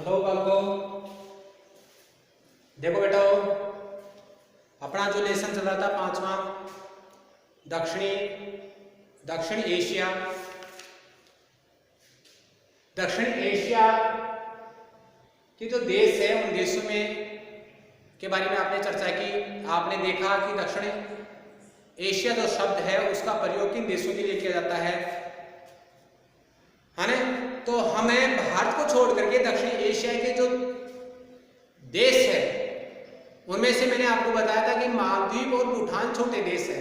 Hello बालको, देखो बेटा अपना जो लेसन चल रहा था पांचवा दक्षिण एशिया के जो देश है उन देशों में के बारे में आपने चर्चा की। आपने देखा कि दक्षिण एशिया जो शब्द है उसका प्रयोग किन देशों के लिए किया जाता है ना। तो हमें भारत को छोड़ करके दक्षिण एशिया के जो देश है उनमें से मैंने आपको बताया था कि मालदीव और भूटान छोटे देश है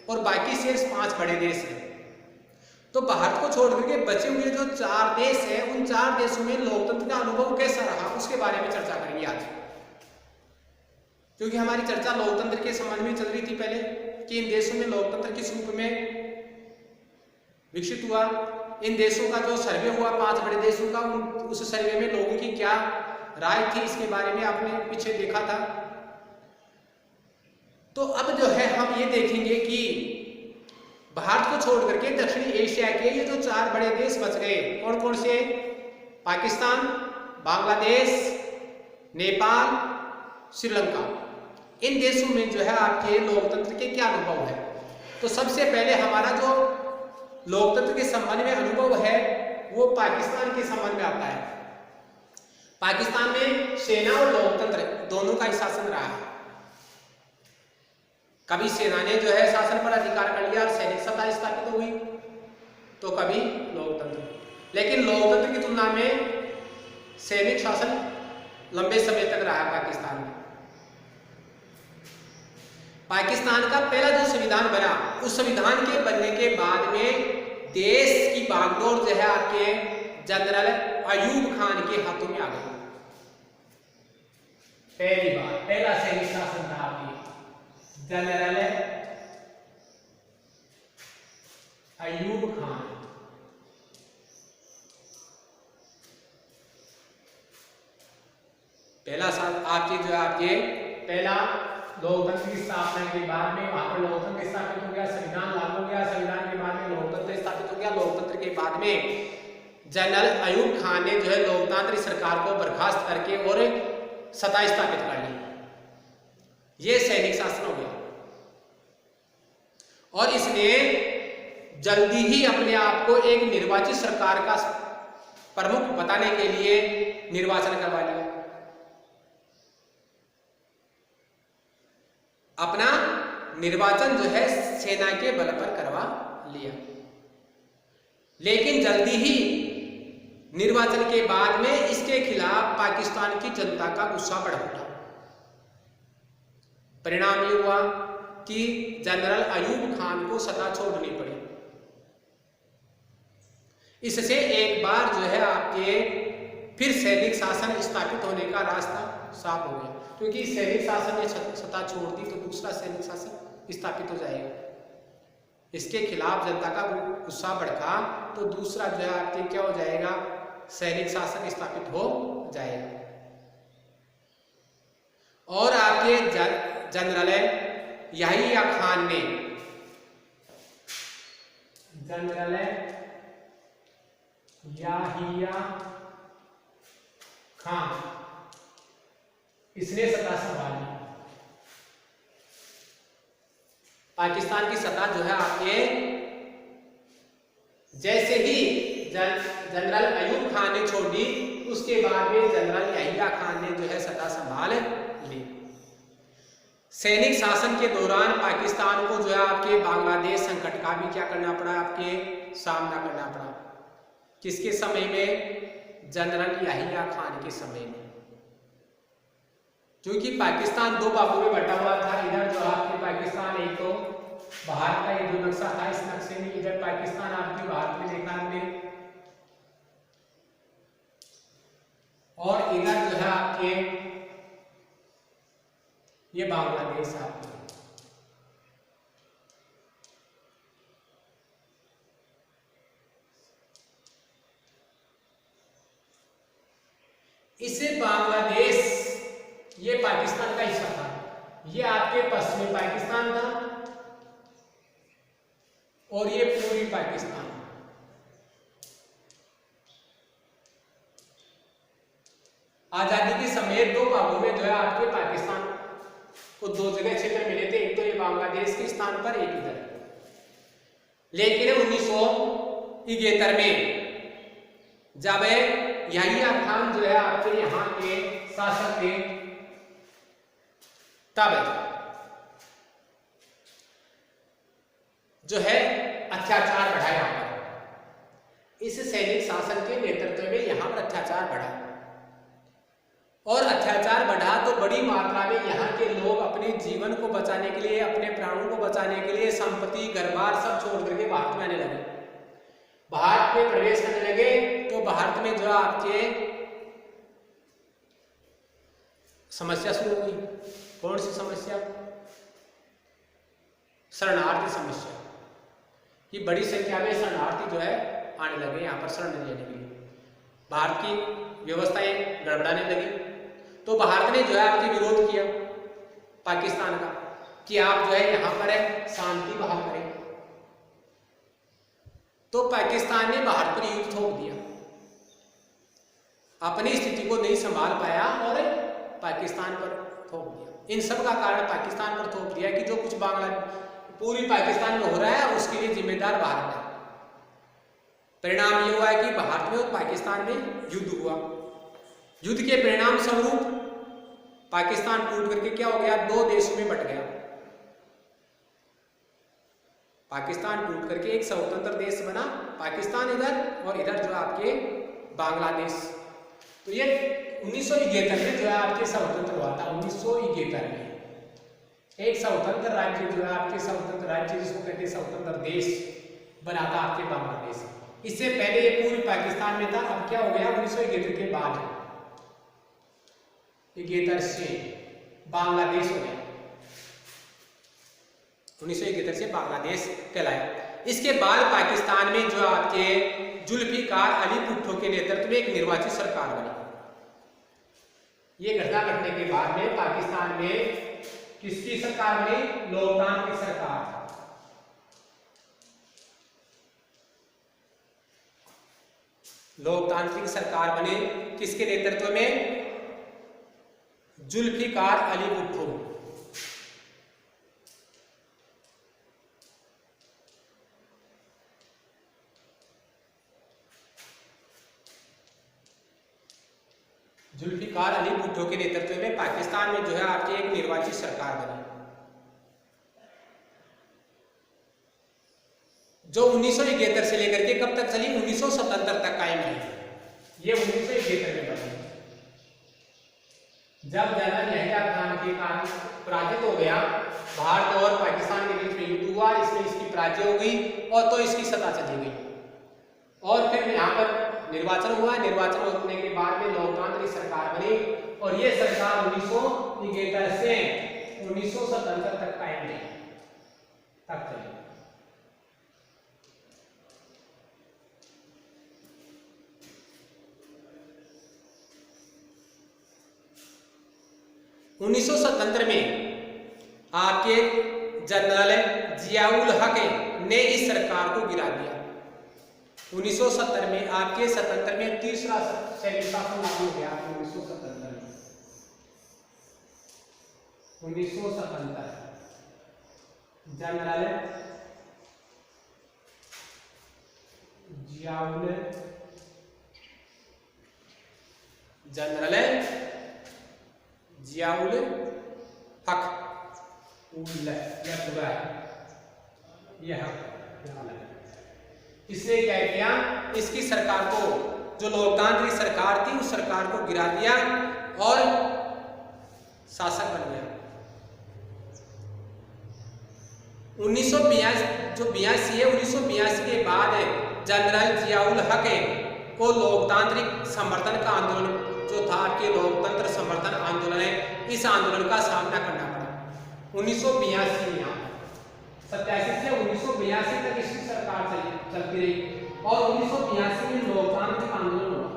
और बाकी शेष 5 बड़े देश हैं। तो भारत को छोड़ करके बचे हुए जो 4 देश है उन 4 देशों में लोकतंत्र का अनुभव कैसा रहा उसके बारे में चर्चा करेंगे आज, क्योंकि हमारी चर्चा लोकतंत्र के संबंध में चल रही थी पहले कि इन देशों में लोकतंत्र किस रूप में विकसित हुआ। इन देशों का जो सर्वे हुआ 5 बड़े देशों का, उस सर्वे में लोगों की क्या राय थी इसके बारे में आपने पीछे देखा था। तो अब जो है हम ये देखेंगे कि भारत को छोड़ करके दक्षिण एशिया के ये जो 4 बड़े देश बच गए कौन कौन से, पाकिस्तान, बांग्लादेश, नेपाल, श्रीलंका, इन देशों में जो है आपके लोकतंत्र के क्या अनुभव है। तो सबसे पहले हमारा जो लोकतंत्र के संबंध में अनुभव है वो पाकिस्तान के संबंध में आता है। पाकिस्तान में सेना और लोकतंत्र दोनों का ही शासन रहा है। कभी सेना ने जो है शासन पर अधिकार कर लिया और सैनिक सत्ता स्थापित हुई, तो कभी लोकतंत्र। लेकिन लोकतंत्र की तुलना में सैनिक शासन लंबे समय तक रहा पाकिस्तान में। पाकिस्तान का पहला जो संविधान बना उस संविधान के बनने के बाद में देश की बागडोर जो है आपके जनरल अयूब खान के हाथों में आ गई। पहली बार पहला सैनिक शासन था आपकी जनरल अयूब खान। पहला साल आपके जो आपके पहला लोकतंत्र की स्थापना के बाद में वहां पर लोकतंत्र स्थापित हो गया, संविधान लागू हो गया, संविधान के बाद में लोकतंत्र स्थापित हो गया। लोकतंत्र के बाद में जनरल अयूब खान ने जो है लोकतांत्रिक सरकार को बर्खास्त करके और सत्ता स्थापित कर ली। ये सैनिक शासन हो गया और इसने जल्दी ही अपने आप को एक निर्वाचित सरकार का प्रमुख बताने के लिए निर्वाचन करवा लिया। अपना निर्वाचन जो है सेना के बल पर करवा लिया। लेकिन जल्दी ही निर्वाचन के बाद में इसके खिलाफ पाकिस्तान की जनता का गुस्सा बढ़ उठा। परिणाम ये हुआ कि जनरल अयूब खान को सत्ता छोड़नी पड़ी। इससे एक बार जो है आपके फिर सैनिक शासन स्थापित होने का रास्ता साफ हो गया, क्योंकि सैनिक शासन ने सत्ता छोड़ दी तो दूसरा सैनिक शासन स्थापित हो जाएगा। इसके खिलाफ जनता का गुस्सा भड़का तो दूसरा जो है आपके क्या हो जाएगा, सैनिक शासन स्थापित हो जाएगा। और आपके जनरल याहिया खान ने जनरल याहिया खान इसने सत्ता संभाली। पाकिस्तान की सत्ता जो है आपके जैसे ही जनरल अयूब खान ने छोड़ दी उसके बाद में जनरल याहिया खान ने जो है सत्ता संभाल ली। सैनिक शासन के दौरान पाकिस्तान को जो है आपके बांग्लादेश संकट का भी क्या करना पड़ा, आपके सामना करना पड़ा। किसके समय में, जनरल याहिया खान के समय में। क्योंकि पाकिस्तान 2 भागों में बटा हुआ था। इधर जो आपके पाकिस्तान एक तो भारत का ये जो नक्शा था, इस नक्शे में इधर पाकिस्तान आपके भारत में देखा हमने, और इधर जो है आपके ये बांग्लादेश आपके। इसे बांग्लादेश ये पाकिस्तान का हिस्सा था, ये आपके पश्चिमी पाकिस्तान था और ये पूर्वी पाकिस्तान। आजादी के समय दो भागों में जो है आपके पाकिस्तान को दो जगह क्षेत्र मिले थे, एक तो ये बांग्लादेश के स्थान पर, एक इधर। लेकिन 1971 में जब याहिया खान जो है आपके यहाँ के शासक थे, तब जो है अत्याचार बढ़ा यहाँ पर। इस सैनिक शासन के नेतृत्व में यहाँ पर अत्याचार बढ़ा, और अत्याचार बढ़ा तो बड़ी मात्रा में यहाँ के लोग अपने जीवन को बचाने के लिए, अपने प्राणों को बचाने के लिए संपत्ति, घर-बार सब छोड़ करके भारत में आने लगे। भारत में प्रवेश करने लगे तो भारत में जो आपके समस्या शुरू हुई। कौन सी समस्या? शरणार्थी समस्या। कि बड़ी संख्या में शरणार्थी जो है आने लगे यहाँ पर शरण लेने के लिए। भारत की व्यवस्थाएं गड़बड़ाने लगी, तो भारत ने जो है आपके विरोध किया पाकिस्तान का कि आप जो है यहाँ पर शांति बहाल करें। तो पाकिस्तान ने भारत पर युद्ध थोप दिया, अपनी स्थिति को नहीं संभाल पाया और पाकिस्तान पर थोप दिया। इन सब का कारण पाकिस्तान पर थोप दिया कि जो कुछ पूरी पाकिस्तान में हो रहा है उसके लिए जिम्मेदार भारत है। परिणाम ये हुआ है कि भारत में और पाकिस्तान में युद्ध हुआ। युद्ध के परिणाम स्वरूप पाकिस्तान टूट करके क्या हो गया? दो देशों में बट गया। पाकिस्तान टूट करके एक स्वतंत्र देश बना, पाकिस्तान इधर और इधर जो आपके बांग्लादेश। तो ये 1971 में जो है आपके स्वतंत्र हुआ था। 1971 में एक स्वतंत्र राज्य जो है आपके स्वतंत्र राज्य जिसको कहते हैं स्वतंत्र देश बना था आपके बांग्लादेश। इससे पहले ये पूरी पाकिस्तान में था। अब क्या हो गया? 1971 के बाद 71 से बांग्लादेश हो गया। 1971 से बांग्लादेश कहलाया। इसके बाद पाकिस्तान में जो आपके जुल्फिकार अली भुट्टो के नेतृत्व में एक निर्वाचित सरकार बनी। ये घटना घटने के बाद में पाकिस्तान में किसकी सरकार बनी? लोकतांत्रिक सरकार। लोकतांत्रिक सरकार बने किसके नेतृत्व में? जुल्फिकार अली भुट्टो। जुल्फिकार अली भुट्टो के नेतृत्व में पाकिस्तान में जो है आपकी एक निर्वाचित सरकार बनी, जो 1971 से लेकर के कब तक चली? 1977 तक कायम रही। ये 1971 में बनी। जब जनरल यहिया खान के कारण पराजित हो गया, भारत और पाकिस्तान के बीच में युद्ध हुआ, इसमें इसकी पराजय हो गई और तो इसकी सत्ता चली गई। और फिर यहाँ पर निर्वाचन हुआ। निर्वाचन होने के बाद में लोकतांत्रिक सरकार बनी और ये सरकार 1971 से 1977 तक कायम रही, तक चली। उन्नीस में आपके जनरल जियाउल हक ने इस सरकार को गिरा दिया। 1970 में आपके 77 में तीसरा सैनिक शासन लागू हो गया। 1977 जनरल जियाउल हक इसने क्या किया? इसकी सरकार को, जो लोकतांत्रिक सरकार थी, उस सरकार को गिरा दिया और शासक बन गया। 1982 है, 1982 के बाद जनरल जियाउल हक को लोकतांत्रिक समर्थन का आंदोलन जो था आपके लोकतंत्र समर्थन आंदोलन है, इस आंदोलन का सामना करना पड़ा। 1982 में 87 से 1982 तक इसकी सरकार चलती रही और 1982 में लोकतांत्रिक आंदोलन हुआ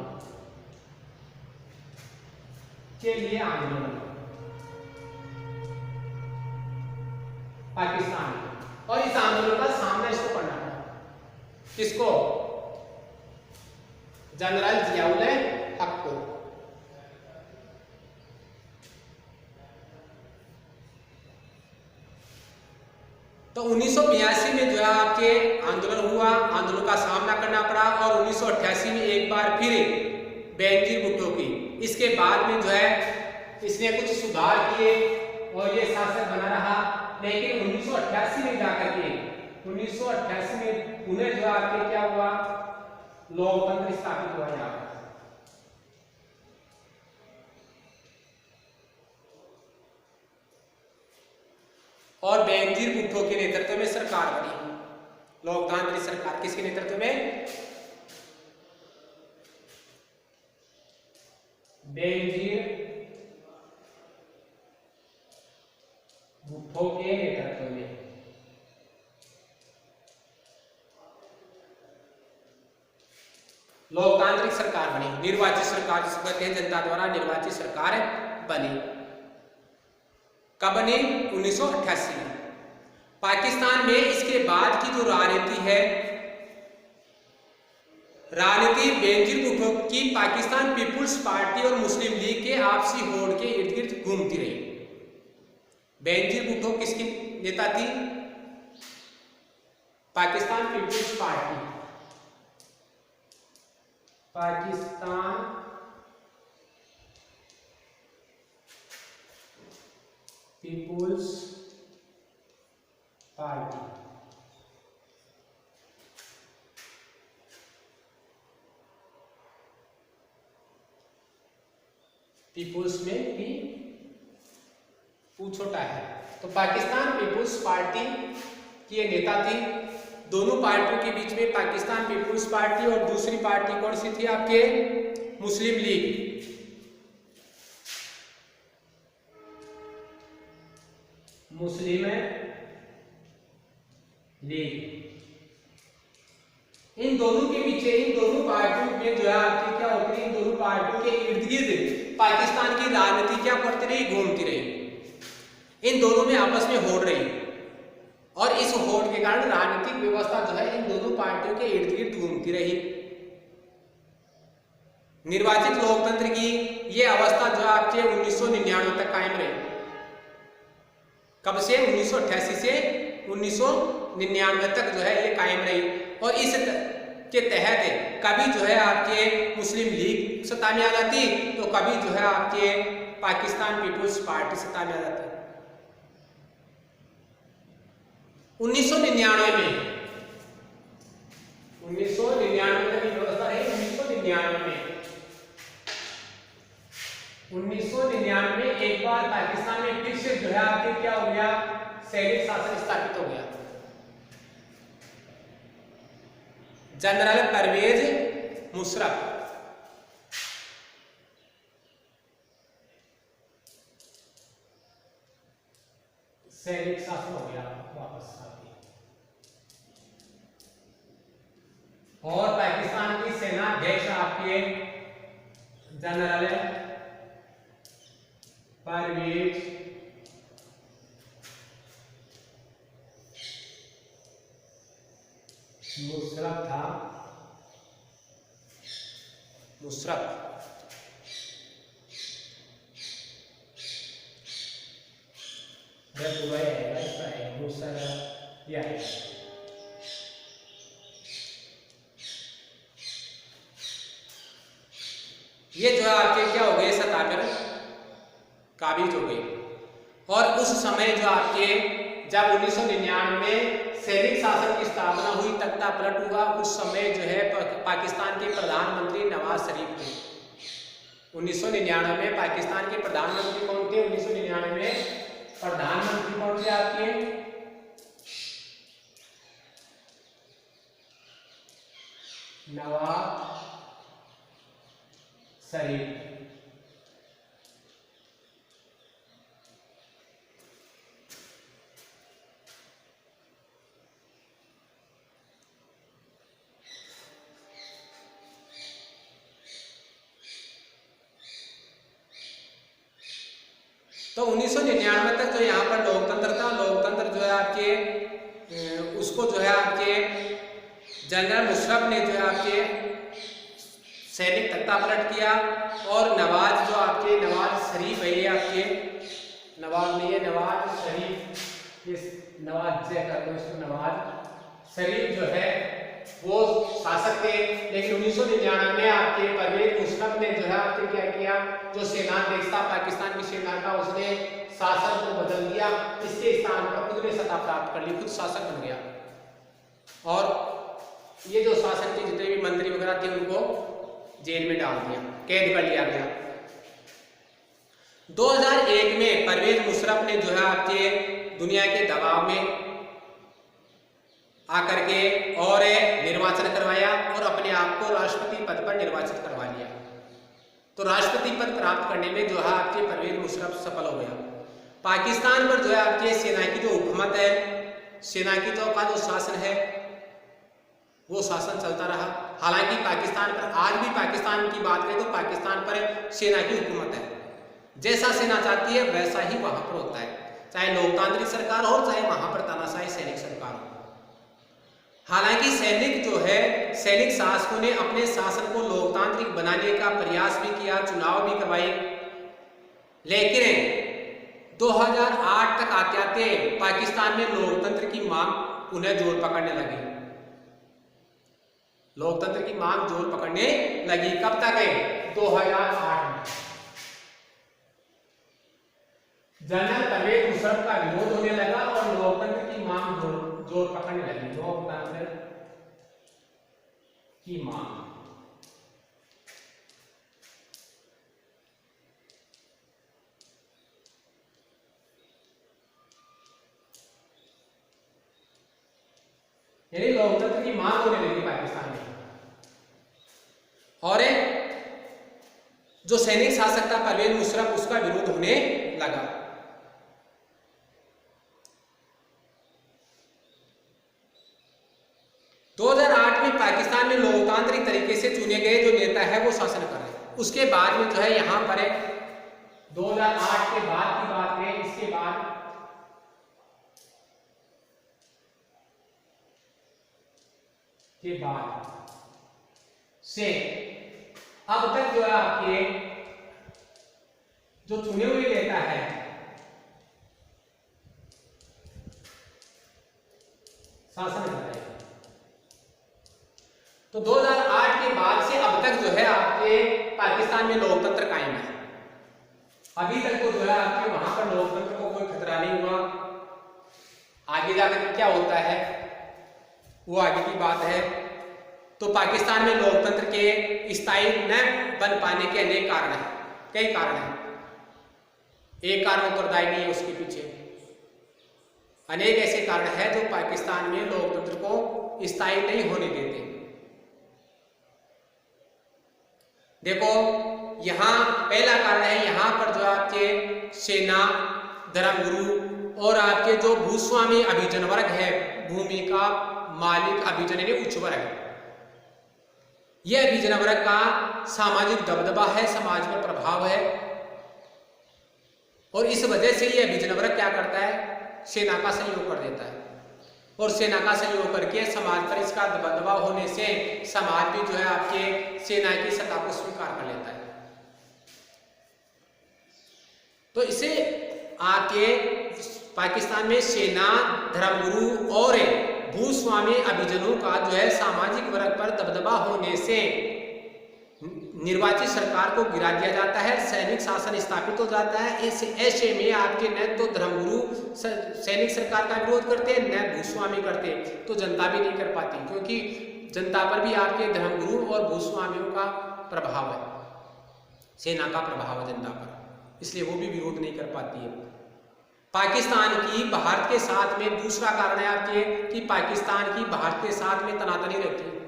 के लिए आंदोलन पाकिस्तान में, और इस आंदोलन का सामना इसको करना पड़ा। किसको? जनरल जियाउल हक को। तो 1982 में जो है आपके आंदोलन हुआ, आंदोलन का सामना करना पड़ा और 1988 में एक बार फिर बेनजीर भुट्टो की, इसके बाद में जो है इसने कुछ सुधार किए और ये शासक बना रहा। लेकिन 1988 में जाकर के 1988 में पुनः जो आपके क्या हुआ, लोकतंत्र स्थापित हुआ यहाँ। और बेनजीर भुट्टो के नेतृत्व में सरकार बनी, लोकतांत्रिक सरकार। किसके नेतृत्व में? बेनजीर भुट्टो के नेतृत्व में। लोकतांत्रिक सरकार बनी, निर्वाचित सरकार जिसको कहते हैं, जनता द्वारा निर्वाचित सरकार बनी। कब बनी? 1988 में। पाकिस्तान में इसके बाद की जो राजनीति है, राजनीति बेनजीर भुट्टो की पाकिस्तान पीपुल्स पार्टी और मुस्लिम लीग के आपसी होड़ के इर्द गिर्द घूमती रही। बेनजीर भुट्टो किसकी नेता थी? Pakistan Peoples Party, Pakistan Peoples Party. Peoples में पी पू छोटा है, तो पाकिस्तान पीपुल्स पार्टी की ये नेता थी। दोनों पार्टियों के बीच में पाकिस्तान पीपुल्स पार्टी और दूसरी पार्टी कौन सी थी आपके? मुस्लिम लीग। मुस्लिम लीग, इन दोनों के पीछे, इन दोनों पार्टियों में जो है आपकी क्या होती है, इन दोनों पार्टियों के इर्द गिर्द पाकिस्तान की राजनीति क्या करती रही? घूमती रही। इन दोनों में आपस में होड़ रही और इस होड़ के कारण राजनीतिक व्यवस्था जो है इन दोनों पार्टियों के इर्द गिर्द घूमती रही। निर्वाचित लोकतंत्र की यह अवस्था जो है आपके 1999 तक कायम रही। कब से? 1988 से 1999 तक जो है ये कायम रही। और इस के तहत कभी जो है आपके मुस्लिम लीग सत्ता में आ जाती, तो कभी जो है आपके पाकिस्तान पीपुल्स पार्टी सत्ता में आ जाती। 1999 में 1999 तक व्यवस्था रही। 1999 में एक बार पाकिस्तान में फिर से जो है आपके क्या हो गया, सैनिक शासन स्थापित हो गया। जनरल परवेज मुशर्रफ सैनिक शासन हो गया वापस आके, और पाकिस्तान की सेना अध्यक्ष आपके जनरल परवेज मुशर्रफ था। मुशर्रफ ये जो है आपके क्या हो गए, सत्ता पर काबिज हो गई। और उस समय जो आपके जब 1999 में सैनिक शासन की स्थापना हुई, तख्ता पलट हुआ, उस समय जो है पाकिस्तान के प्रधानमंत्री नवाज शरीफ थे। 1999 में पाकिस्तान के प्रधानमंत्री कौन थे? 1999 में प्रधानमंत्री कौन थे आपके? नवाज शरीफ। तो 1999 तक जो यहाँ पर लोकतंत्र था, लोकतंत्र जो है आपके उसको जो है आपके जनरल मुशर्रफ ने जो है आपके सैनिक तख्ता पलट किया। और नवाज जो आपके नवाज शरीफ है, ये आपके नवाज नहीं है, नवाज शरीफ इस नवाज से कर दो इसको, नवाज शरीफ जो है वो शासक थे। लेकिन 1999 में आपके परवेज मुशर्रफ ने जो है आपके क्या किया, जो सेनाध्यक्ष था पाकिस्तान की सेना का, उसने शासन को बदल दिया, इसके स्थान पर खुद ने सत्ता प्राप्त कर ली, खुद शासक बन गया। और ये जो शासन के जितने भी मंत्री वगैरह थे उनको जेल में डाल दिया, कैद कर लिया गया। 2001 में परवेज मुशर्रफ ने जो है आपके दुनिया के दबाव में आकर के और निर्वाचन करवाया और अपने आप को राष्ट्रपति पद पर निर्वाचित करवा लिया। तो राष्ट्रपति पद प्राप्त करने में जो है आपके परवेज मुशर्रफ सफल हो गया। पाकिस्तान पर जो है आपके सेना की जो हुकूमत है, सेना की जो का जो शासन है वो शासन चलता रहा। हालांकि पाकिस्तान पर आज भी पाकिस्तान की बात करें तो पाकिस्तान पर सेना की हुकूमत है, जैसा सेना चाहती है वैसा ही वहां पर होता है, चाहे लोकतांत्रिक सरकार हो चाहे वहां पर तानाशाही सैनिक सरकार हो। हालांकि सैनिक जो है, सैनिक शासकों ने अपने शासन को लोकतांत्रिक बनाने का प्रयास भी किया, चुनाव भी करवाए, लेकिन 2008 तक आते आते पाकिस्तान में लोकतंत्र की मांग पुनः जोर पकड़ने लगी। लोकतंत्र की मांग जोर पकड़ने लगी। कब तक है? 2008 में जनरल परवेज मुशर्रफ का विरोध होने लगा और लोकतंत्र की मांग जोर पकड़ने लगी। लोकतंत्र की मांग, यानी लोकतंत्र की मांग होने लगी पाकिस्तान में। और जो सैनिक शासक था परवेज मुशर्रफ, उसका विरोध होने लगा। में पाकिस्तान में लोकतांत्रिक तरीके से चुने गए जो नेता है वो शासन कर रहे हैं। उसके बाद में जो है यहां पर 2008 के बाद की बात है, इसके बाद से अब तक जो है आपके जो चुने हुए नेता है शासन कर रहे हैं। तो 2008 के बाद से अब तक जो है आपके पाकिस्तान में लोकतंत्र कायम है। अभी तक तो जो है आपके वहां पर लोकतंत्र को कोई खतरा नहीं हुआ। आगे जाकर क्या होता है वो आगे की बात है। तो पाकिस्तान में लोकतंत्र के स्थायी न बन पाने के अनेक कारण हैं, कई कारण हैं। एक कारण उत्तरदायी नहीं है, उसके पीछे अनेक ऐसे कारण हैं जो पाकिस्तान में लोकतंत्र को स्थायी नहीं होने देते। देखो यहां पहला कारण है, यहां पर जो आपके सेना, धर्मगुरु और आपके जो भूस्वामी अभिजन वर्ग है, भूमि का मालिक अभिजन यानी उच्च वर्ग, यह अभिजन वर्ग का सामाजिक दबदबा है, समाज पर प्रभाव है। और इस वजह से यह अभिजन वर्ग क्या करता है, सेना का सहयोग कर देता है। और सेना का सहयोग करके समाज पर इसका दबदबा होने से समाज भी जो है आपके सेना की सत्ता को स्वीकार कर लेता है। तो इसे आपके पाकिस्तान में सेना, धर्मगुरु और भूस्वामी अभिजनों का जो है सामाजिक वर्ग पर दबदबा होने से निर्वाचित सरकार को गिरा दिया जाता है, सैनिक शासन स्थापित हो जाता है। ऐसे में आपके न तो धर्मगुरु सैनिक सरकार का विरोध करते हैं, न भूस्वामी करते, तो जनता भी नहीं कर पाती, क्योंकि जनता पर भी आपके धर्मगुरु और भूस्वामियों का प्रभाव है, सेना का प्रभाव है जनता पर, इसलिए वो भी विरोध नहीं कर पाती है। पाकिस्तान की भारत के साथ में दूसरा कारण है आपके कि पाकिस्तान की भारत के साथ में तनातनी रहती है।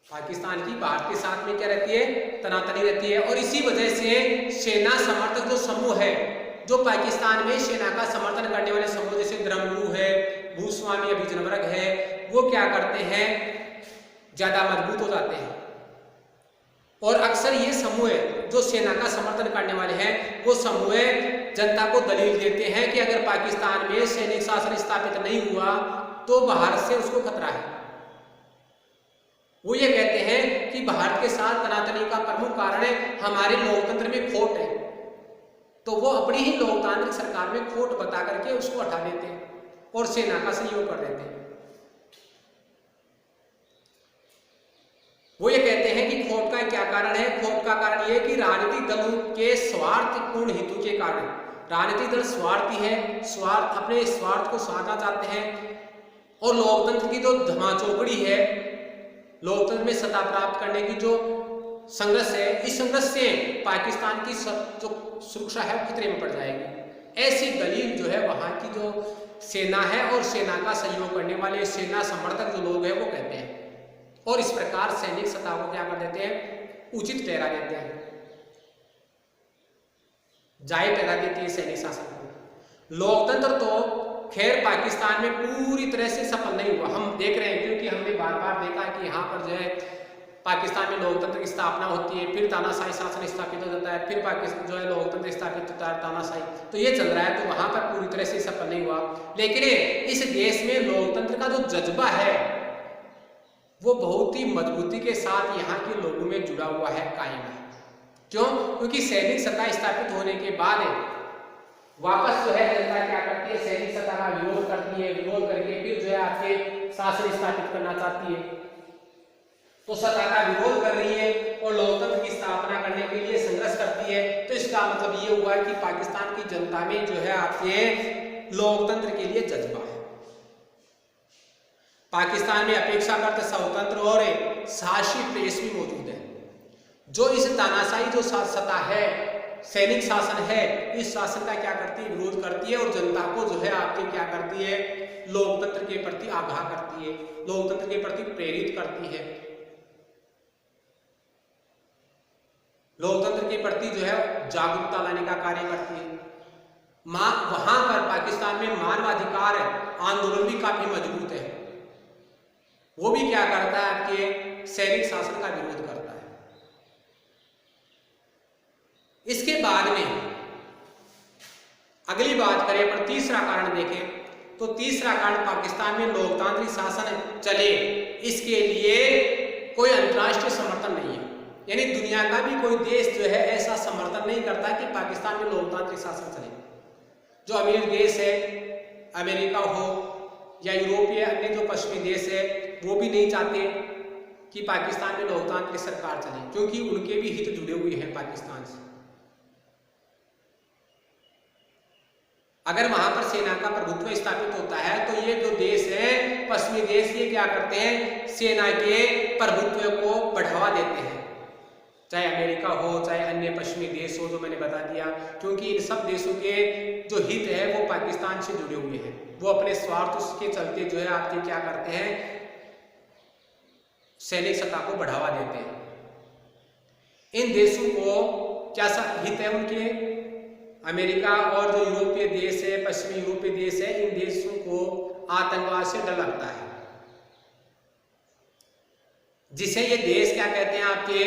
पाकिस्तान की भारत के साथ में क्या रहती है, तनातनी रहती है। और इसी वजह से सेना समर्थक जो समूह है, जो पाकिस्तान में सेना का समर्थन करने वाले समूह जैसे धर्मगुरु है, भूस्वामी अभिजन वर्ग है, वो क्या करते हैं, ज्यादा मजबूत हो जाते हैं। और अक्सर ये समूह जो सेना का समर्थन करने वाले हैं, वो समूह जनता को दलील देते हैं कि अगर पाकिस्तान में सैनिक शासन स्थापित नहीं हुआ तो भारत से उसको खतरा है। वो ये कहते हैं कि भारत के साथ तनातनी का प्रमुख कारण है हमारे लोकतंत्र में खोट है। तो वो अपनी ही लोकतांत्रिक सरकार में खोट बता करके उसको हटा देते हैं और सेना का सहयोग कर देते हैं। वो ये कहते हैं कि खोट का क्या कारण है? खोट का कारण ये कि राजनीतिक दलों के स्वार्थपूर्ण हितों के कारण, राजनीतिक दल स्वार्थी है, अपने स्वार्थ को साधना चाहते हैं और लोकतंत्र की जो धमाचौकड़ी है, लोकतंत्र में सत्ता प्राप्त करने की जो संघर्ष है, इस संघर्ष से पाकिस्तान की जो सुरक्षा है खतरे में पड़ जाएगी। ऐसी दलील जो है वहां की जो सेना है और सेना का सहयोग करने वाले सेना समर्थक जो लोग हैं वो कहते हैं, और इस प्रकार सैनिक सत्ता को क्या कर देते हैं? उचित ठहरा देते हैं, जायज ठहरा देती है सैनिक शासन को। लोकतंत्र तो खैर पाकिस्तान में पूरी तरह से सफल नहीं हुआ, हम देख रहे हैं, क्योंकि हमने बार बार देखा कि यहाँ पर जो है पाकिस्तान में लोकतंत्र की स्थापना होती है, फिर तानाशाही शासन स्थापित हो जाता है, फिर पाकिस्तान जो है लोकतंत्र स्थापित होता है, तानाशाही, तो ये चल रहा है, तो वहां पर पूरी तरह से सफल नहीं हुआ। लेकिन इस देश में लोकतंत्र का जो जज्बा है वो बहुत ही मजबूती के साथ यहाँ के लोगों में जुड़ा हुआ है, कायम है। क्यों? क्योंकि सैनिक सत्ता स्थापित होने के बाद वापस जो है जनता क्या करती है? सैनिक सत्ता का विरोध करती है, विरोध करके फिर जो है आपके शासन स्थापित करना चाहती है, तो सत्ता का विरोध कर रही है और लोकतंत्र की स्थापना करने के लिए संघर्ष करती है। तो इसका मतलब ये हुआ कि पाकिस्तान की जनता में जो है आपके लोकतंत्र के लिए जज्बा है। पाकिस्तान में अपेक्षाकृत स्वतंत्र और साहसी प्रेस भी मौजूद है, जो इस तानाशाही जो सत्ता है, सैनिक शासन है, इस शासन का क्या करती है? विरोध करती है और जनता को जो है आपके क्या करती है? लोकतंत्र के प्रति आगाह करती है, लोकतंत्र के प्रति प्रेरित करती है, लोकतंत्र के प्रति जो है जागरूकता लाने का कार्य करती है। वहां पर पाकिस्तान में मानवाधिकार आंदोलन भी काफी मजबूत है, वो भी क्या करता है? आपके सैनिक शासन का विरोध करता है। इसके बाद में अगली बात करें, पर तीसरा कारण देखें, तो तीसरा कारण पाकिस्तान में लोकतांत्रिक शासन चले, इसके लिए कोई अंतर्राष्ट्रीय समर्थन नहीं है। यानी दुनिया का भी कोई देश जो है ऐसा समर्थन नहीं करता कि पाकिस्तान में लोकतांत्रिक शासन चले। जो अमीर देश है, अमेरिका हो या यूरोपीय अन्य जो पश्चिमी देश है, वो भी नहीं चाहते कि पाकिस्तान में लोकतांत्रिक सरकार चले, क्योंकि उनके भी हित जुड़े हुए हैं पाकिस्तान से। अगर वहां पर सेना का प्रभुत्व स्थापित होता है तो ये जो देश है, पश्चिमी देश, ये क्या करते हैं? सेना के प्रभुत्व को बढ़ावा देते हैं, चाहे अमेरिका हो चाहे अन्य पश्चिमी देश हो, जो मैंने बता दिया, क्योंकि इन सब देशों के जो हित है वो पाकिस्तान से जुड़े हुए हैं। वो अपने स्वार्थ के चलते जो है आपके क्या करते हैं? सैनिक सत्ता को बढ़ावा देते हैं। इन देशों को क्या हित है उनके? अमेरिका और जो यूरोपीय देश है, पश्चिमी यूरोपीय देश है, इन देशों को आतंकवाद से डर लगता है, जिसे ये देश क्या कहते हैं? आपके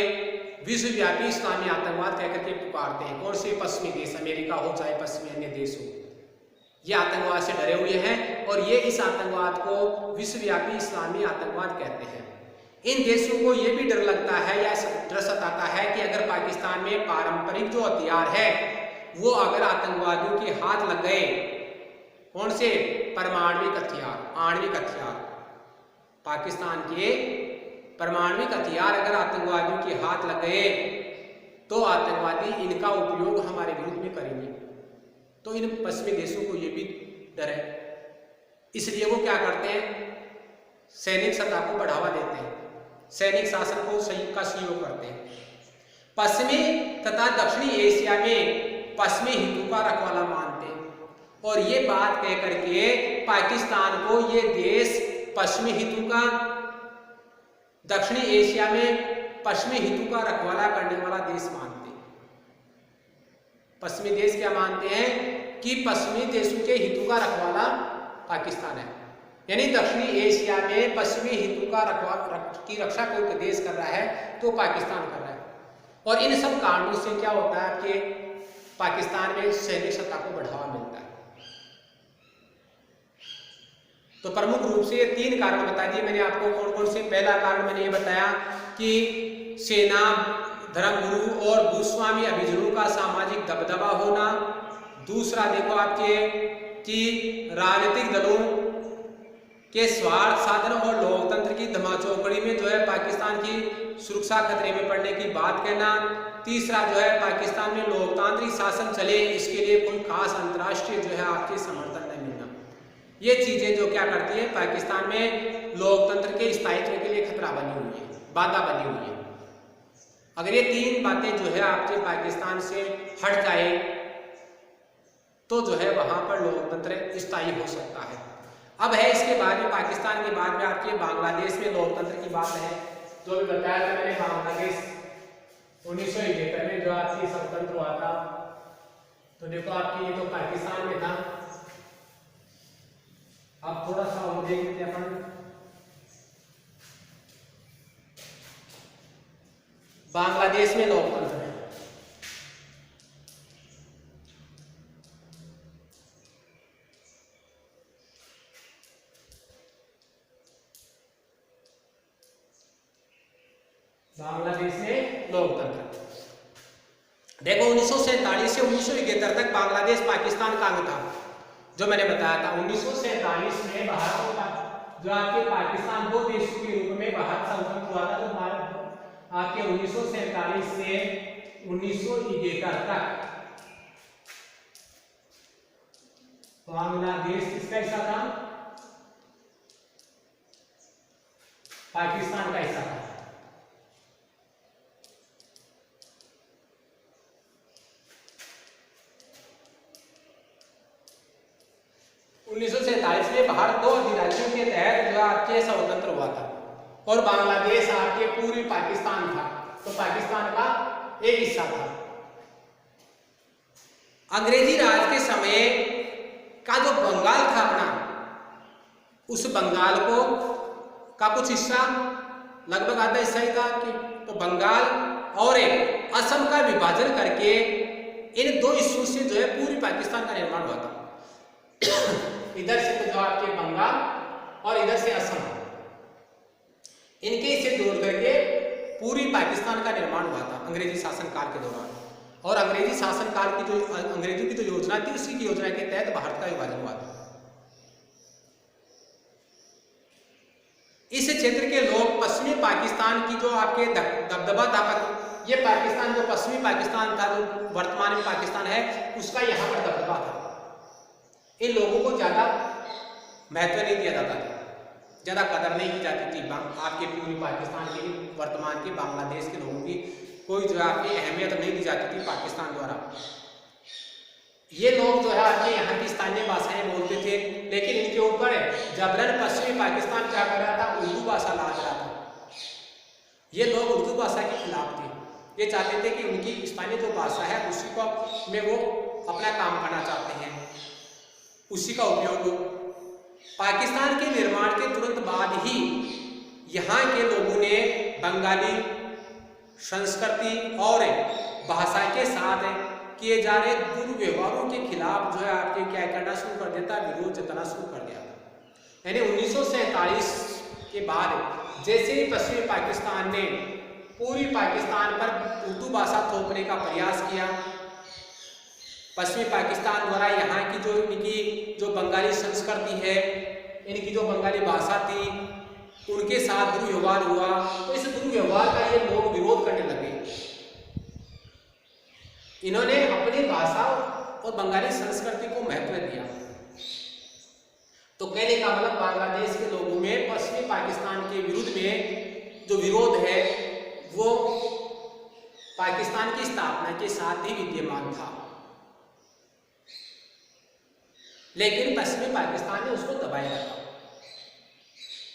विश्वव्यापी इस्लामी आतंकवाद कहकर के पुकारते हैं। और से पश्चिमी देश, अमेरिका हो चाहे पश्चिमी अन्य देश हो, ये आतंकवाद से डरे हुए हैं और ये इस आतंकवाद को विश्वव्यापी इस्लामी आतंकवाद कहते हैं। इन देशों को ये भी डर लगता है या डर सताता है कि अगर पाकिस्तान में पारंपरिक जो हथियार है वो अगर आतंकवादियों के हाथ लग गए, कौन से? परमाणविक हथियार, आणविक हथियार, पाकिस्तान के परमाणविक हथियार अगर आतंकवादियों के हाथ लग गए तो आतंकवादी इनका उपयोग हमारे विरुद्ध में करेंगे। तो इन पश्चिमी देशों को ये भी डर है, इसलिए वो क्या करते हैं? सैनिक सत्ता को बढ़ावा देते हैं, सैनिक शासन को का सहयोग करते हैं। पश्चिमी तथा दक्षिणी एशिया में पश्चिमी हितों का रखवाला मानते हैं और ये बात कह करके पाकिस्तान को ये देश पश्चिमी हितों का, दक्षिणी एशिया में पश्चिमी हितों का रखवाला करने वाला देश मानते हैं। पश्चिमी देश क्या मानते हैं? कि पश्चिमी देशों के हितों का रखवाला पाकिस्तान है, यानी दक्षिणी एशिया में पश्चिमी हितों की रक्षा कोई देश कर रहा है तो पाकिस्तान कर रहा है। और इन सब कारणों से क्या होता है? कि पाकिस्तान में सैनिक सत्ता को बढ़ावा मिलता है। तो प्रमुख रूप से ये 3 कारण बता दिए मैंने आपको, कौन कौन से? पहला कारण मैंने ये बताया कि सेना धर्मगुरु और भूस्वामी अभिजनों का सामाजिक दबदबा होना। दूसरा देखो आपके कि राजनीतिक दलों के स्वार्थ साधन और लोकतंत्र की धमाचौकड़ी में जो है पाकिस्तान की सुरक्षा खतरे में पड़ने की बात कहना। तीसरा जो है पाकिस्तान में लोकतांत्रिक शासन चले इसके लिए कोई खास अंतर्राष्ट्रीय जो है आपके समर्थन नहीं मिलना। ये चीजें जो क्या करती है पाकिस्तान में लोकतंत्र के स्थायित्व के लिए खतरा बनी हुई है, बाधा बनी हुई है। अगर ये तीन बातें जो है आपके पाकिस्तान से हट जाए तो जो है वहां पर लोकतंत्र स्थायी हो सकता है। अब है इसके बाद में पाकिस्तान के बाद में आपके बांग्लादेश में लोकतंत्र की बात है। जो भी बताया था मैंने, बांग्लादेश 1971 में जो आपकी स्वतंत्र हुआ था। तो देखो आपकी ये तो पाकिस्तान में था। अब थोड़ा सा और देख लेते हैं अपन बांग्लादेश में लोकतंत्र है। बांग्लादेश में लोकतंत्र देखो 1947 से 1971 तक बांग्लादेश पाकिस्तान का अंग था। जो मैंने बताया था 1947 में भारत का जो आपके पाकिस्तान दो देशों के रूप में भारत स्वतंत्र हुआ था। तो भारत आपके 1947 से 1971 तक बांग्लादेश किसका हिस्सा था? पाकिस्तान का हिस्सा था। 1947 में भारत दो अधिराज्यों के तहत जो आपके स्वतंत्र हुआ था और बांग्लादेश आपके पूर्वी पाकिस्तान था। तो पाकिस्तान का एक हिस्सा था। अंग्रेजी राज के समय का जो बंगाल था अपना, उस बंगाल को का कुछ हिस्सा लगभग आधा हिस्सा ही था कि तो बंगाल और एक असम का विभाजन करके इन दो हिस्सों से जो है पूर्वी पाकिस्तान का निर्माण हुआ था। इधर से तो जो आपके बंगाल और इधर से असम, इनके हिस्से जोड़ करके पूरी पाकिस्तान का निर्माण हुआ था अंग्रेजी शासनकाल के दौरान। और अंग्रेजी शासनकाल की जो अंग्रेजों की जो योजना थी, उसी की योजना के तहत भारत का विभाजन हुआ था। इस क्षेत्र के लोग पश्चिमी पाकिस्तान की जो आपके दबदबा था, ये पाकिस्तान जो पश्चिमी पाकिस्तान था, जो वर्तमान में पाकिस्तान है, उसका यहाँ पर दबदबा था। इन लोगों को ज्यादा महत्व नहीं दिया जाता था, ज्यादा कदर नहीं की जाती थी। आपके पूर्वी पाकिस्तान के वर्तमान के बांग्लादेश के लोगों की कोई जो आपकी अहमियत नहीं दी जाती थी पाकिस्तान द्वारा। ये लोग जो है आपके यहाँ की स्थानीय भाषाएं बोलते थे, लेकिन इनके ऊपर जबरन पश्चिमी पाकिस्तान क्या कर रहा था, उर्दू भाषा लाद रहा था। ये लोग उर्दू भाषा के खिलाफ थे। ये चाहते थे कि उनकी स्थानीय जो भाषा है उसी को में वो अपना काम करना चाहते हैं, उसी का उपयोग हो। पाकिस्तान के निर्माण के तुरंत बाद ही यहाँ के लोगों ने बंगाली संस्कृति और भाषा के साथ किए जा रहे दुर्व्यवहारों के खिलाफ जो है आपके क्या करना शुरू कर देता, विरोध जताना शुरू कर दिया। यानी 1947 के बाद जैसे ही पश्चिमी पाकिस्तान ने पूर्वी पाकिस्तान पर उर्दू भाषा थोपने का प्रयास किया, पश्चिमी पाकिस्तान द्वारा यहाँ की जो इनकी जो बंगाली संस्कृति है, इनकी जो बंगाली भाषा थी, उनके साथ दुर्व्यवहार हुआ। तो इस दुर्व्यवहार का ये लोग विरोध करने लगे। इन्होंने अपनी भाषा और बंगाली संस्कृति को महत्व दिया। तो कहने का मतलब बांग्लादेश के लोगों में पश्चिमी पाकिस्तान के विरुद्ध में जो विरोध है वो पाकिस्तान की स्थापना के साथ ही विद्यमान था, लेकिन पश्चिमी पाकिस्तान ने उसको दबाया रखा।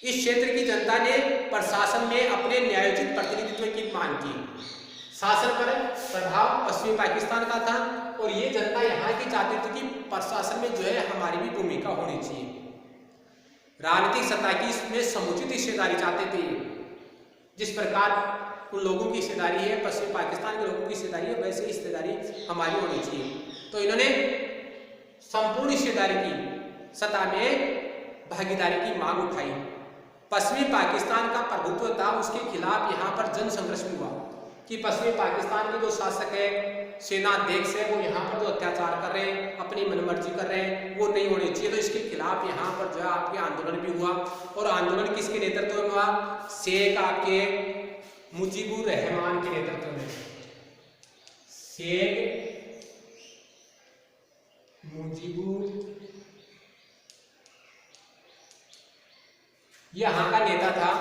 इस क्षेत्र की जनता ने प्रशासन में अपने न्यायोचित प्रतिनिधित्व की मांग की। शासन पर प्रभाव पश्चिमी पाकिस्तान का था और ये जनता यहाँ की चाहती थी कि प्रशासन में जो है हमारी भी भूमिका होनी चाहिए। राजनीतिक सत्ता की इसमें समुचित हिस्सेदारी चाहते थे। जिस प्रकार उन लोगों की हिस्सेदारी है, पश्चिमी पाकिस्तान के लोगों की हिस्सेदारी है, वैसे हिस्सेदारी हमारी होनी चाहिए। तो इन्होंने संपूर्ण हिस्सेदारी की सत्ता में भागीदारी की मांग उठाई। पश्चिमी पाकिस्तान का प्रभुत्व था, उसके खिलाफ यहाँ पर जन संघर्ष भी हुआ। कि पश्चिमी पाकिस्तान के जो शासक है, सेनाध्यक्ष है, वो यहाँ पर जो अत्याचार कर रहे हैं, अपनी मनमर्जी कर रहे हैं, वो नहीं होने चाहिए। तो इसके खिलाफ यहाँ पर जो है आपके आंदोलन भी हुआ। और आंदोलन किसके नेतृत्व में हुआ? शेख आपके मुजीबुर रहमान के नेतृत्व में। शेख मुजीबुर यहाँ का नेता था।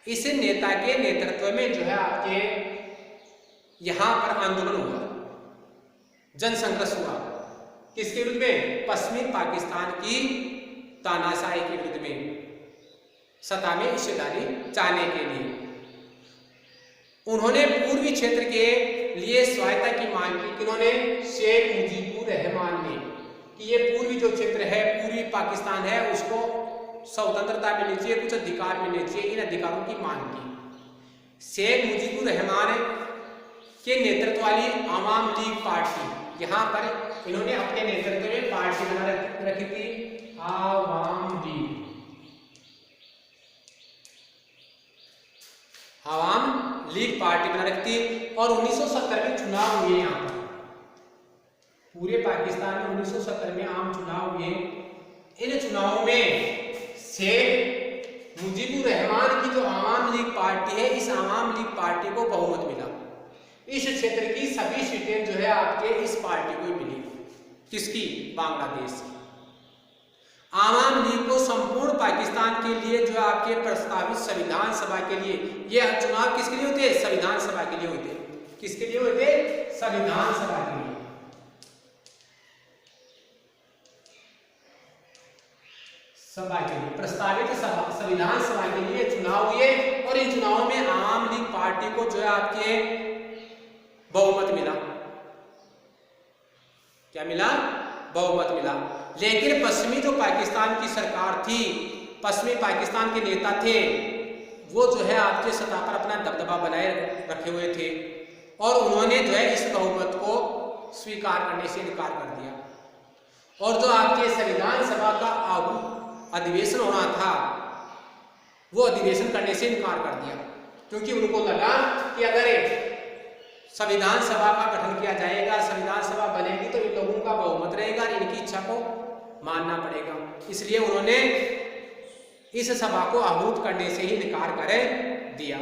इस नेता के नेतृत्व में जो है आपके यहां पर आंदोलन हुआ, जनसंघर्ष हुआ। किसके विरुद्ध में? पश्चिमी पाकिस्तान की तानाशाही के विरुद्ध में, सत्ता में हिस्सेदारी चाहने के लिए। उन्होंने पूर्वी क्षेत्र के लिए स्वायत्ता की मांग की। किन्होंने? शेख मुजीबुर रहमान ने, कि ये पूर्वी जो क्षेत्र है, पूर्वी पाकिस्तान है, उसको स्वतंत्रता मिलनी चाहिए, कुछ अधिकार मिलने चाहिए। इन अधिकारों की मांग की। शेख मुजीबुर रहमान के नेतृत्व वाली आवाम लीग पार्टी, यहाँ पर इन्होंने अपने नेतृत्व में पार्टी बना रखी थी, आवाम लीग, आवाम लीग पार्टी बना रखी थी। और 1970 में चुनाव हुए यहाँ पर, पूरे पाकिस्तान में 1970 में आम चुनाव हुए। इन चुनावों में शेख मुजीबुर रहमान की जो आवाम लीग पार्टी है, इस आवाम लीग पार्टी को बहुमत मिला। इस क्षेत्र की सभी सीटें जो है आपके इस पार्टी को मिली। किसकी? बांग्लादेश की। आवाम लीग को संपूर्ण पाकिस्तान के लिए जो आपके प्रस्तावित संविधान सभा के लिए, ये चुनाव किसके लिए होते? संविधान सभा के लिए होते। किसके लिए होते? संविधान सभा के लिए। सभा के लिए, प्रस्तावित संविधान सभा के लिए चुनाव हुए। और इन चुनावों में आवाम लीग पार्टी को जो है आपके बहुमत मिला। क्या मिला? बहुमत मिला। लेकिन पश्चिमी जो पाकिस्तान की सरकार थी, पश्चिमी पाकिस्तान के नेता थे, वो जो है आपके सत्ता पर अपना दबदबा बनाए रखे हुए थे। और उन्होंने जो है इस बहुमत को स्वीकार करने से इनकार कर दिया। और जो आपके संविधान सभा का अधिवेशन होना था, वो अधिवेशन करने से इनकार कर दिया, क्योंकि उनको लगा कि अगर संविधान सभा का गठन किया जाएगा, संविधान सभा बनेगी, तो इन लोगों का बहुमत रहेगा, इनकी इच्छा को मानना पड़ेगा। इसलिए उन्होंने इस सभा को आहूत करने से ही इनकार कर दिया।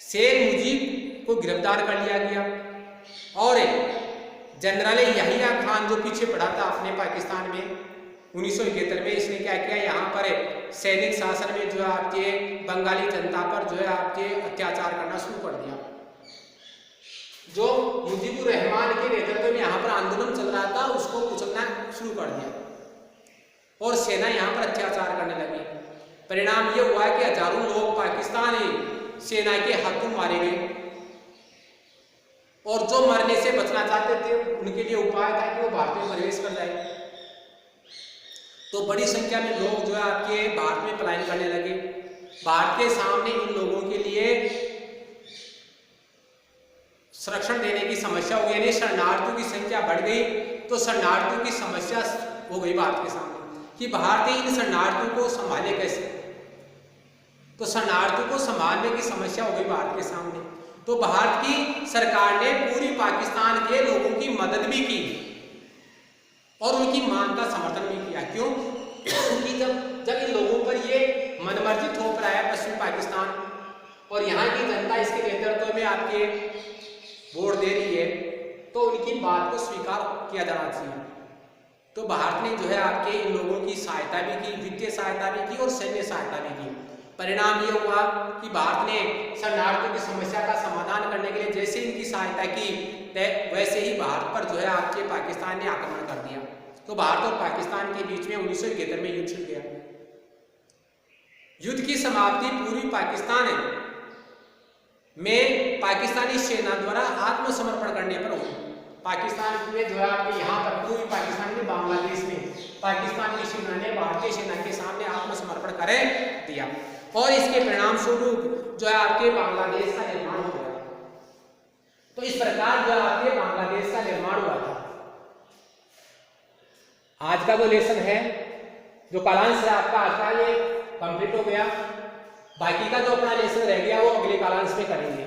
शेख मुजीब को गिरफ्तार कर लिया गया। और जनरल यहिया खान जो पीछे पड़ा था अपने पाकिस्तान में 1971 में, इसने क्या किया? यहाँ पर सैनिक शासन में जो है आपके बंगाली जनता पर जो है आपके अत्याचार करना शुरू कर दिया। जो मुजीबुर रहमान के नेतृत्व में यहाँ पर आंदोलन चल रहा था, उसको कुचलना शुरू कर दिया और सेना यहाँ पर अत्याचार करने लगी। परिणाम ये हुआ कि हजारों लोग पाकिस्तानी सेना के हाथों मारे गए। और जो मरने से बचना चाहते थे, उनके लिए उपाय था कि वो भारत में प्रवेश कर जाए। तो बड़ी संख्या में लोग जो है आपके भारत में पलायन करने लगे। भारत के सामने इन लोगों के लिए संरक्षण देने की समस्या हो गई, यानी शरणार्थियों की संख्या बढ़ गई। तो शरणार्थियों की समस्या हो गई भारत के सामने कि भारत इन शरणार्थियों को संभाले कैसे। तो शरणार्थियों को संभालने की समस्या हो गई भारत के सामने। तो भारत की सरकार ने पूरी पाकिस्तान के लोगों की मदद भी की और उनकी मांग का समर्थन भी किया। क्यों? क्योंकि जब इन लोगों पर ये मनमर्जी थोप रहा है पश्चिमी पाकिस्तान और यहाँ की जनता इसके नेतृत्व में आपके वोट दे रही है, तो उनकी बात को स्वीकार किया जाना चाहिए। तो भारत ने जो है आपके इन लोगों की सहायता भी की, वित्तीय सहायता भी की और सैन्य सहायता भी की। परिणाम ये हुआ कि भारत ने शरणार्थियों की समस्या का समाधान करने के लिए जैसे इनकी सहायता की, वैसे ही भारत पर जो है आपके पाकिस्तान ने आक्रमण कर दिया। तो भारत और पाकिस्तान के बीच में 1971 में युद्ध छिड़ गया। युद्ध की समाप्ति पूर्वी पाकिस्तान में पाकिस्तानी सेना द्वारा आत्मसमर्पण करने पर हुई। पाकिस्तान में जो है आपके यहाँ पर पूर्वी पाकिस्तान में बांग्लादेश में पाकिस्तान की सेना ने भारतीय सेना के सामने आत्मसमर्पण कर दिया और इसके परिणाम स्वरूप जो है आपके बांग्लादेश का निर्माण हो गया। तो इस प्रकार जो है आपके बांग्लादेश का निर्माण हुआ था। आज का जो लेसन है, जो कालांश है आपका आज का, ये कंप्लीट हो गया। बाकी का जो अपना लेसन रह गया वो अगले कालांश में करेंगे।